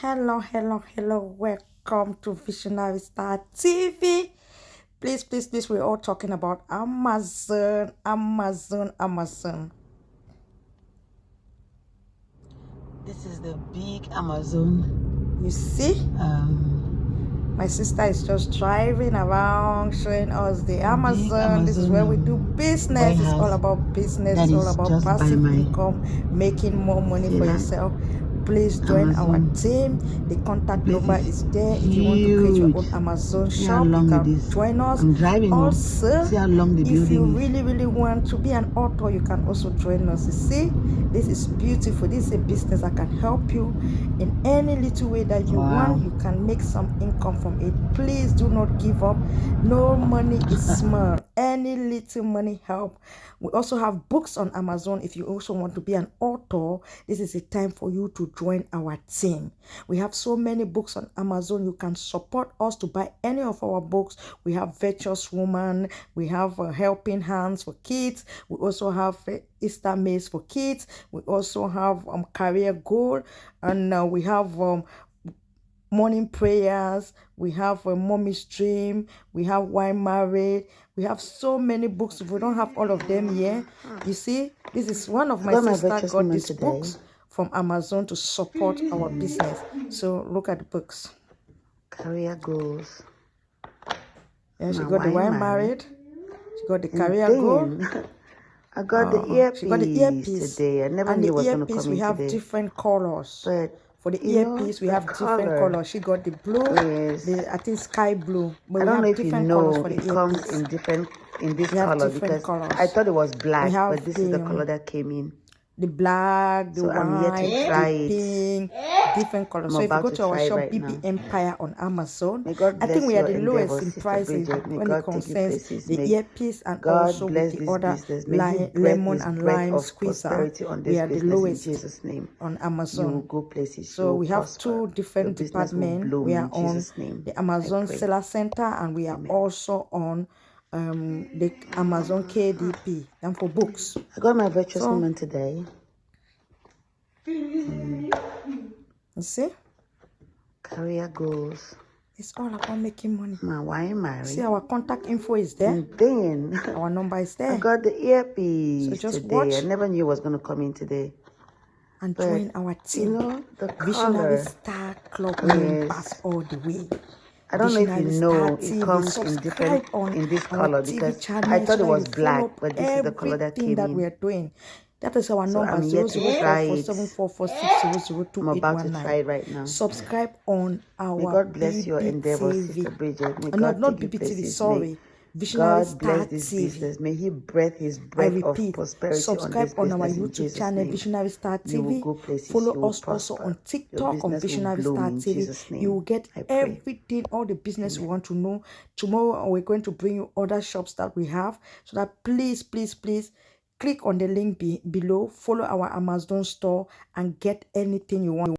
Hello. Welcome to Visionary Star TV. Please, we're all talking about Amazon. This is the big Amazon. You see? My sister is just driving around showing us the Amazon. This is where we do business. It's all about business. It's all about passive income, making more money for yourself. Please join our team. The contact number is there. If you want to create your own Amazon shop, you can join us. Also, if you really want to be an author, you can also join us. You see, this is beautiful. This is a business that can help you in any little way that you want. You can make some income from it. Please do not give up. No money is small. Any little money help. We also have books on Amazon. If you also want to be an author, this is a time for you to join our team. We have so many books on Amazon. You can support us to buy any of our books. We have Virtuous Woman. We have Helping Hands for kids. We also have Easter Maze for kids. We also have Career Goal, and we have morning prayers. We have a Mommy's Dream. We have Why Married. We have so many books. If we don't have all of them here, you see, this is one of my sisters got these books from Amazon to support our business. So look at the books. Career Goals. Yeah, she got the Why Married. She got the Career Goal. I got the earpiece. She got the earpiece today. I never knew what's going to come in we have today. different colors. But for the earpiece, we have different colors. She got the blue, I think sky blue. But I don't know if you know it comes in this color because colors. I thought it was black, but this is the color that came in. The black, the white, the pink, different colors. So if you go to our shop, BB Empire on Amazon, I think we are the lowest in prices when it concerns the earpiece and also with the other lemon and lime squeezer. We are the lowest on Amazon. So we have two different departments. We are on the Amazon Seller Center, and we are also on the Amazon KDP, and for books. I got my Virtuous Woman today. You see? Career Goals. It's all about making money. Why married? See, our contact info is there. And then our number is there. I got the earpiece so just today. Watch I never knew it was going to come in today. And join our team. You know, the Visionary Star Club members all the way. I don't know if you know it comes in this color because I thought it was black, but this is the color that came in. We are doing. That is our number. I'm yet to try it. I'm about to try it right now. Subscribe on our May God bless your endeavors, Sister Bridget. May God not BBTV, sorry. Visionary God bless this business. May He breathe His breath of prosperity subscribe on our YouTube channel, Visionary Star TV. Follow us also on TikTok on Visionary Star TV. You will get everything, all the business you want to know. Tomorrow we're going to bring you other shops that we have. So that please click on the link below. Follow our Amazon store and get anything you want.